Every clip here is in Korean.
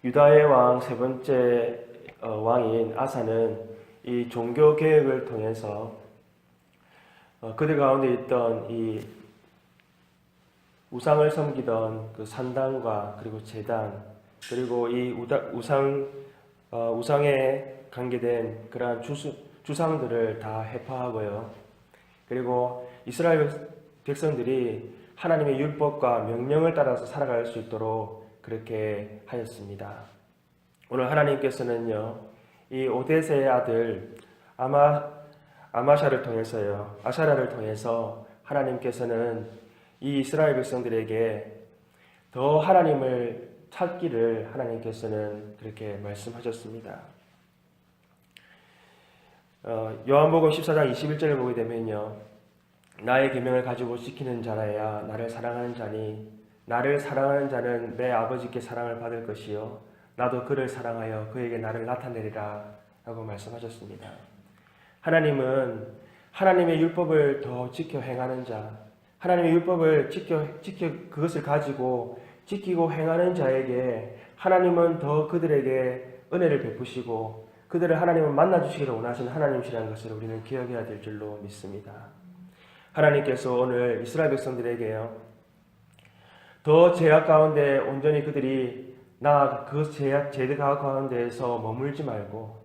유다의 왕 세 번째 왕인 아사는 이 종교 개혁을 통해서 그들 가운데 있던 이 우상을 섬기던 그 산당과 그리고 제단, 그리고 이 우상에 관계된 그러한 주상들을 다 해파하고요. 그리고 이스라엘 백성들이 하나님의 율법과 명령을 따라서 살아갈 수 있도록 그렇게 하였습니다. 오늘 하나님께서는요, 이 오데세의 아들 아마샤를 통해서요, 아샤라를 통해서 하나님께서는 이 이스라엘 백성들에게 더 하나님을 찾기를 하나님께서는 그렇게 말씀하셨습니다. 요한복음 14장 21절을 보게 되면요, 나의 계명을 가지고 지키는 자라야 나를 사랑하는 자니 나를 사랑하는 자는 내 아버지께 사랑을 받을 것이요 나도 그를 사랑하여 그에게 나를 나타내리라 라고 말씀하셨습니다. 하나님은 하나님의 율법을 더 지켜 행하는 자, 하나님의 율법을 지켜 그것을 가지고 지키고 행하는 자에게 하나님은 더 그들에게 은혜를 베푸시고 그들을 하나님을 만나주시기를 원하시는 하나님이시라는 것을 우리는 기억해야 될 줄로 믿습니다. 하나님께서 오늘 이스라엘 백성들에게요, 더 죄악 가운데 온전히 그들이 그 죄악 가운데에서 머물지 말고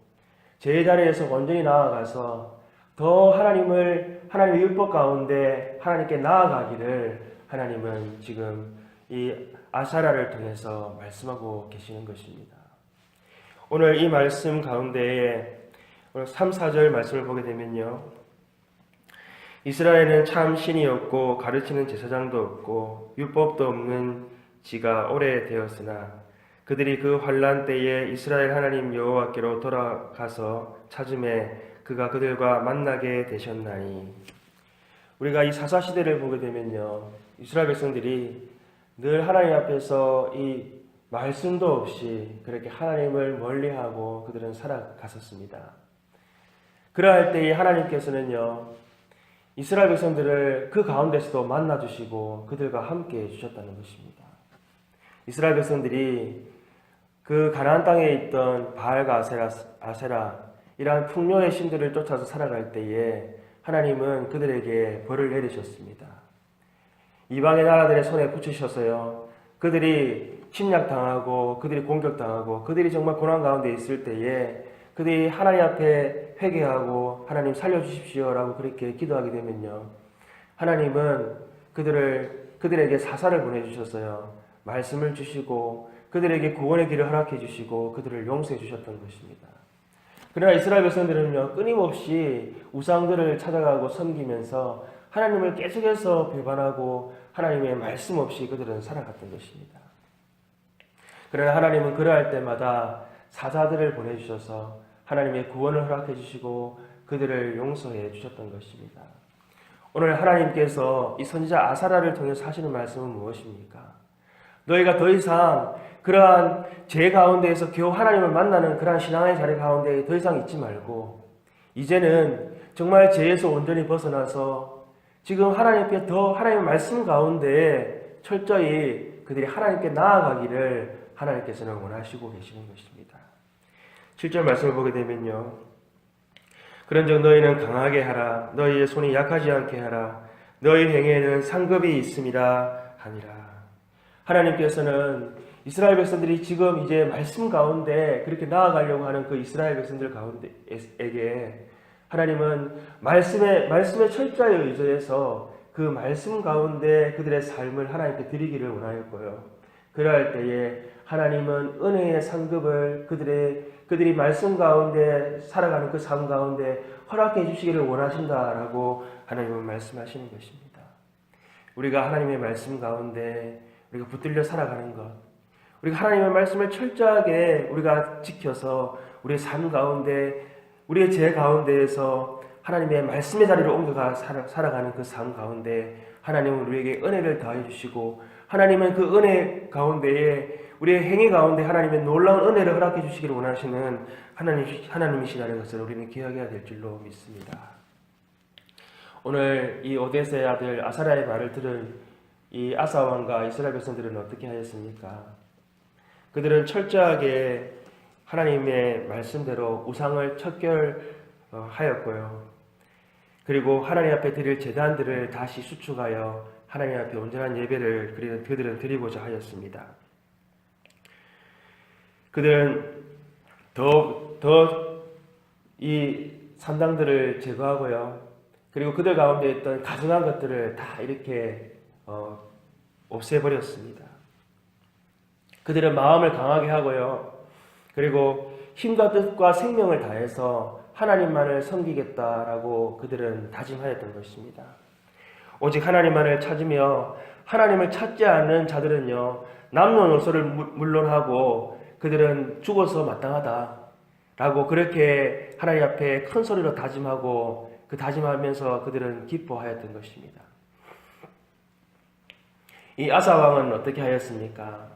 죄의 자리에서 온전히 나아가서 더 하나님의 율법 가운데 하나님께 나아가기를 하나님은 지금 이 아사라를 통해서 말씀하고 계시는 것입니다. 오늘 이 말씀 가운데에 오늘 3, 4절 말씀을 보게 되면요, 이스라엘은 참 신이었고 가르치는 제사장도 없고 율법도 없는 지가 오래되었으나 그들이 그 환난 때에 이스라엘 하나님 여호와께로 돌아가서 찾음에 그가 그들과 만나게 되셨나니. 우리가 이 사사시대를 보게 되면요, 이스라엘 백성들이 늘 하나님 앞에서 이 말씀도 없이 그렇게 하나님을 멀리하고 그들은 살아갔었습니다. 그러할 때에 하나님께서는요, 이스라엘 백성들을 그 가운데서도 만나주시고 그들과 함께 해주셨다는 것입니다. 이스라엘 백성들이 그 가나안 땅에 있던 바알과 아세라 이러한 풍요의 신들을 쫓아서 살아갈 때에 하나님은 그들에게 벌을 내리셨습니다. 이방의 나라들의 손에 붙이셔서요, 그들이 침략당하고 그들이 공격당하고 그들이 정말 고난 가운데 있을 때에 그들이 하나님 앞에 회개하고 하나님 살려주십시오라고 그렇게 기도하게 되면요, 하나님은 그들에게 사사를 보내주셨어요. 말씀을 주시고 그들에게 구원의 길을 허락해 주시고 그들을 용서해 주셨던 것입니다. 그러나 이스라엘 백성들은요, 끊임없이 우상들을 찾아가고 섬기면서 하나님을 계속해서 배반하고 하나님의 말씀 없이 그들은 살아갔던 것입니다. 그러나 하나님은 그러할 때마다 사자들을 보내주셔서 하나님의 구원을 허락해 주시고 그들을 용서해 주셨던 것입니다. 오늘 하나님께서 이 선지자 아사라를 통해서 하시는 말씀은 무엇입니까? 너희가 더 이상 그러한 죄 가운데에서 겨우 하나님을 만나는 그러한 신앙의 자리 가운데 더 이상 있지 말고 이제는 정말 죄에서 온전히 벗어나서 지금 하나님께 더 하나님의 말씀 가운데 철저히 그들이 하나님께 나아가기를 하나님께서는 원하시고 계시는 것입니다. 7절 말씀을 보게 되면요, 그런즉 너희는 강하게 하라. 너희의 손이 약하지 않게 하라. 너희 행에는 상급이 있음이라 하니라. 하나님께서는 이스라엘 백성들이 지금 이제 말씀 가운데 그렇게 나아가려고 하는 그 이스라엘 백성들 가운데에게 하나님은 말씀에 철저히 의존해서 그 말씀 가운데 그들의 삶을 하나님께 드리기를 원하였고요. 그러할 때에 하나님은 은혜의 상급을 그들이 말씀 가운데 살아가는 그 삶 가운데 허락해 주시기를 원하신다라고 하나님은 말씀하시는 것입니다. 우리가 하나님의 말씀 가운데 우리가 붙들려 살아가는 것, 우리가 하나님의 말씀을 철저하게 우리가 지켜서 우리의 삶 가운데 우리의 죄 가운데에서 하나님의 말씀의 자리로 옮겨가 살아가는 그 삶 가운데 하나님은 우리에게 은혜를 더해 주시고 하나님은 그 은혜 가운데에 우리의 행위 가운데 하나님의 놀라운 은혜를 허락해 주시기를 원하시는 하나님이시라는 것을 우리는 기억해야 될 줄로 믿습니다. 오늘 이 오데세의 아들 아사랴의 말을 들은 이 아사 왕과 이스라엘 백성들은 어떻게 하였습니까? 그들은 철저하게 하나님의 말씀대로 우상을 척결하였고요. 그리고 하나님 앞에 드릴 제단들을 다시 수축하여 하나님 앞에 온전한 예배를 그들은 드리고자 하였습니다. 그들은 더 이 산당들을 제거하고요. 그리고 그들 가운데 있던 가증한 것들을 다 이렇게 없애버렸습니다. 그들은 마음을 강하게 하고요. 그리고 힘과 뜻과 생명을 다해서 하나님만을 섬기겠다라고 그들은 다짐하였던 것입니다. 오직 하나님만을 찾으며 하나님을 찾지 않는 자들은요, 남녀노소를 물론하고 그들은 죽어서 마땅하다라고 그렇게 하나님 앞에 큰 소리로 다짐하고 그 다짐하면서 그들은 기뻐하였던 것입니다. 이 아사 왕은 어떻게 하였습니까?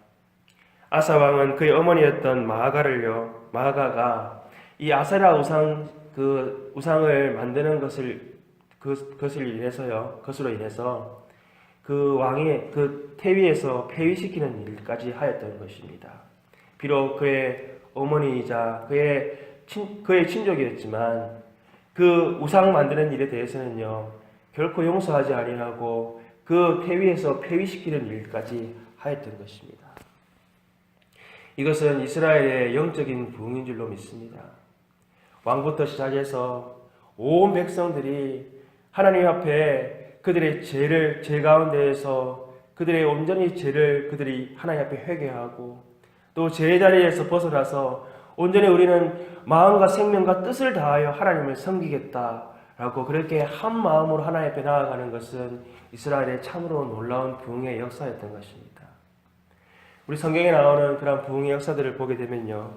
아사 왕은 그의 어머니였던 마아가가 이 아세라 우상을 만드는 것으로 인해서 그 왕의 그 태위에서 폐위시키는 일까지 하였던 것입니다. 비록 그의 어머니이자 그의 친족이었지만 그 우상 만드는 일에 대해서는요, 결코 용서하지 아니하고 그 태위에서 폐위시키는 일까지 하였던 것입니다. 이것은 이스라엘의 영적인 부흥인 줄로 믿습니다. 왕부터 시작해서 온 백성들이 하나님 앞에 그들의 죄 가운데에서 그들의 온전히 죄를 그들이 하나님 앞에 회개하고 또 죄의 자리에서 벗어나서 온전히 우리는 마음과 생명과 뜻을 다하여 하나님을 섬기겠다라고 그렇게 한 마음으로 하나님 앞에 나아가는 것은 이스라엘의 참으로 놀라운 부흥의 역사였던 것입니다. 우리 성경에 나오는 그런 부흥의 역사들을 보게 되면요,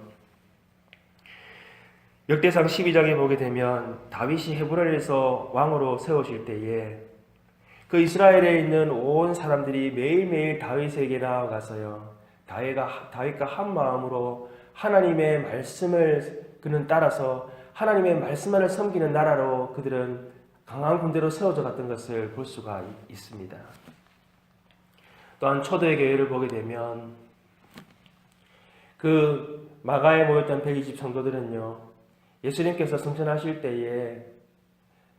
역대상 12장에 보게 되면 다윗이 헤브론에서 왕으로 세우실 때에 그 이스라엘에 있는 온 사람들이 매일매일 다윗에게 나아가서요, 다윗과 한 마음으로 하나님의 말씀을 그는 따라서 하나님의 말씀만을 섬기는 나라로 그들은 강한 군대로 세워져 갔던 것을 볼 수가 있습니다. 또한 초대 교회를 보게 되면 그 마가에 모였던 120 성도들은요, 예수님께서 승천하실 때에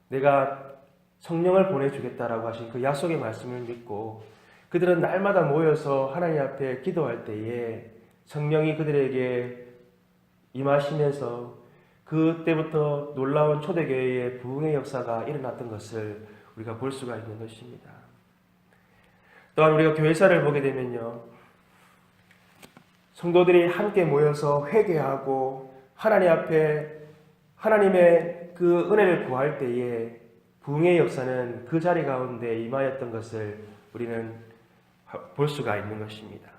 내가 성령을 보내주겠다라고 하신 그 약속의 말씀을 믿고 그들은 날마다 모여서 하나님 앞에 기도할 때에 성령이 그들에게 임하시면서 그때부터 놀라운 초대교회의 부흥의 역사가 일어났던 것을 우리가 볼 수가 있는 것입니다. 또한 우리가 교회사를 보게 되면요, 성도들이 함께 모여서 회개하고 하나님 앞에 하나님의 그 은혜를 구할 때에 부흥의 역사는 그 자리 가운데 임하였던 것을 우리는 볼 수가 있는 것입니다.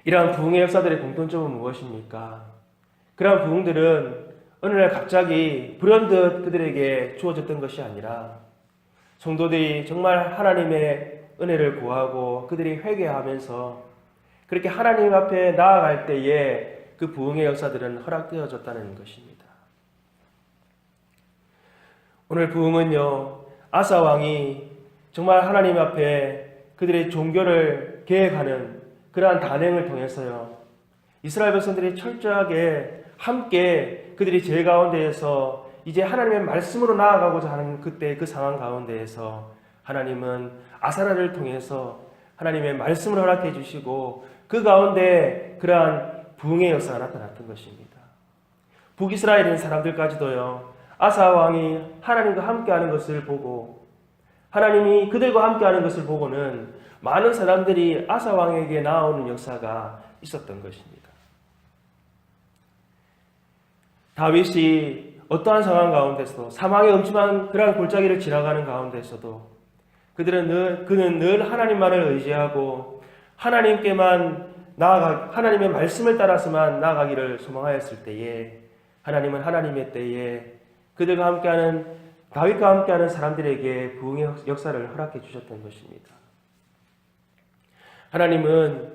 이러한 부흥의 역사들의 공통점은 무엇입니까? 그러한 부흥들은 어느 날 갑자기 불현듯 그들에게 주어졌던 것이 아니라 성도들이 정말 하나님의 은혜를 구하고 그들이 회개하면서 그렇게 하나님 앞에 나아갈 때에 그 부흥의 역사들은 허락되어졌다는 것입니다. 오늘 부흥은요, 아사 왕이 정말 하나님 앞에 그들의 종교를 계획하는 그러한 단행을 통해서요, 이스라엘 백성들이 철저하게 함께 그들이 죄 가운데에서 이제 하나님의 말씀으로 나아가고자 하는 그때 그 상황 가운데에서 하나님은 아사라를 통해서 하나님의 말씀을 허락해 주시고 그 가운데 그러한 부흥의 역사가 나타났던 것입니다. 북이스라엘인 사람들까지도요, 아사 왕이 하나님과 함께하는 것을 보고 하나님이 그들과 함께하는 것을 보고는 많은 사람들이 아사 왕에게 나오는 역사가 있었던 것입니다. 다윗이 어떠한 상황 가운데서도 사망의 음침한 그러한 골짜기를 지나가는 가운데서도 그는 늘 하나님만을 의지하고 하나님께만 하나님의 말씀을 따라서만 나아가기를 소망하였을 때에 하나님은 하나님의 때에 그들과 함께하는 다윗과 함께하는 사람들에게 부흥의 역사를 허락해 주셨던 것입니다. 하나님은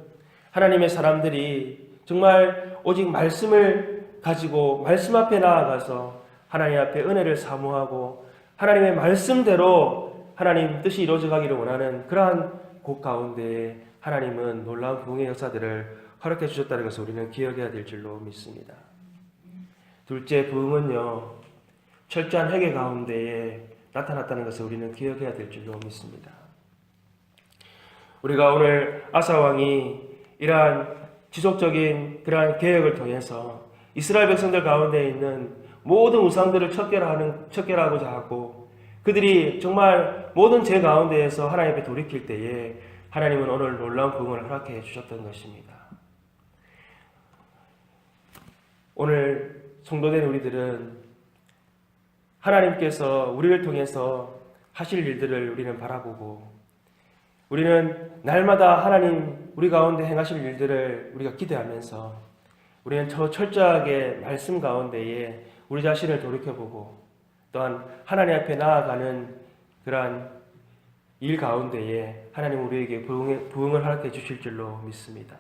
하나님의 사람들이 정말 오직 말씀을 가지고 말씀 앞에 나아가서 하나님 앞에 은혜를 사모하고 하나님의 말씀대로 하나님 뜻이 이루어져 가기를 원하는 그러한 곳 가운데에 하나님은 놀라운 부흥의 역사들을 허락해 주셨다는 것을 우리는 기억해야 될 줄로 믿습니다. 둘째, 부흥은요, 철저한 회개 가운데에 나타났다는 것을 우리는 기억해야 될 줄로 믿습니다. 우리가 오늘 아사 왕이 이러한 지속적인 그러한 개혁을 통해서 이스라엘 백성들 가운데 있는 모든 우상들을 척결하고자 하고 그들이 정말 모든 죄 가운데에서 하나님 앞에 돌이킬 때에 하나님은 오늘 놀라운 부흥을 허락해 주셨던 것입니다. 오늘 성도된 우리들은 하나님께서 우리를 통해서 하실 일들을 우리는 바라보고 우리는 날마다 하나님 우리 가운데 행하실 일들을 우리가 기대하면서 우리는 저 철저하게 말씀 가운데에 우리 자신을 돌이켜보고 또한 하나님 앞에 나아가는 그러한 일 가운데에 하나님 우리에게 부흥을 허락해 주실 줄로 믿습니다.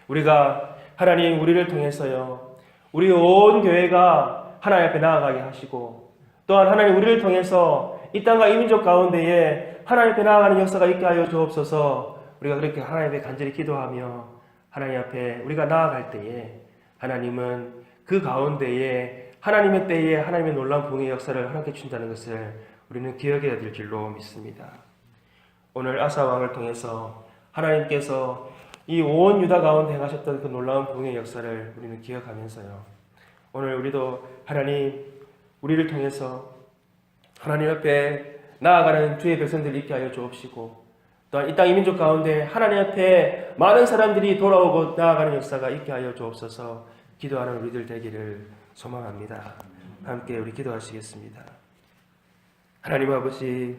우리가 하나님 우리를 통해서요 우리 온 교회가 하나님 앞에 나아가게 하시고 또한 하나님 우리를 통해서 이 땅과 이 민족 가운데에 하나님 앞에 나아가는 역사가 있게 하여 주옵소서. 우리가 그렇게 하나님 앞에 간절히 기도하며 하나님 앞에 우리가 나아갈 때에 하나님은 그 가운데에 하나님의 때에 하나님의 놀라운 부흥의 역사를 허락해 주신다는 것을 우리는 기억해야 될 줄로 믿습니다. 오늘 아사 왕을 통해서 하나님께서 이 온 유다 가운데 행하셨던 그 놀라운 부흥의 역사를 우리는 기억하면서요. 오늘 우리도 하나님 우리를 통해서 하나님 앞에 나아가는 주의 백성들 있게 하여 주옵시고 또한 이 땅 이민족 가운데 하나님 앞에 많은 사람들이 돌아오고 나아가는 역사가 있게 하여 주옵소서. 기도하는 우리들 되기를 소망합니다. 함께 우리 기도하시겠습니다. 하나님 아버지,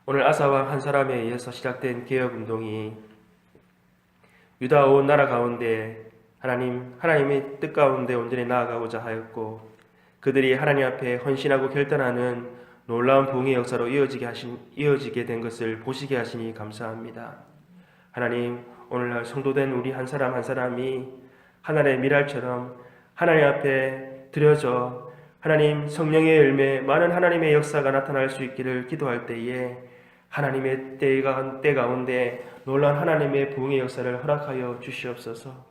오늘 아사왕 한 사람에 의해서 시작된 개혁운동이 유다 온 나라 가운데 하나님의 뜻 가운데 온전히 나아가고자 하였고 그들이 하나님 앞에 헌신하고 결단하는 놀라운 부흥의 역사로 이어지게 된 것을 보시게 하시니 감사합니다. 하나님, 오늘날 성도된 우리 한 사람 한 사람이 하늘의 미랄처럼 하나님 앞에 드려져 하나님 성령의 열매 많은 하나님의 역사가 나타날 수 있기를 기도할 때에 하나님의 때 가운데 놀라운 하나님의 부흥의 역사를 허락하여 주시옵소서.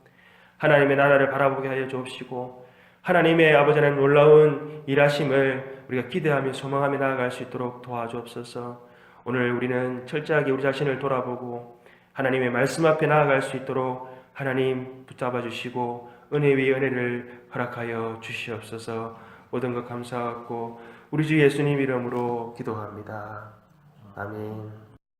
하나님의 나라를 바라보게 하여 주옵시고 하나님의 아버지는 놀라운 일하심을 우리가 기대하며 소망하며 나아갈 수 있도록 도와주옵소서. 오늘 우리는 철저하게 우리 자신을 돌아보고 하나님의 말씀 앞에 나아갈 수 있도록 하나님 붙잡아 주시고 은혜 위에 은혜를 허락하여 주시옵소서. 모든 것 감사하고 우리 주 예수님 이름으로 기도합니다. 아멘.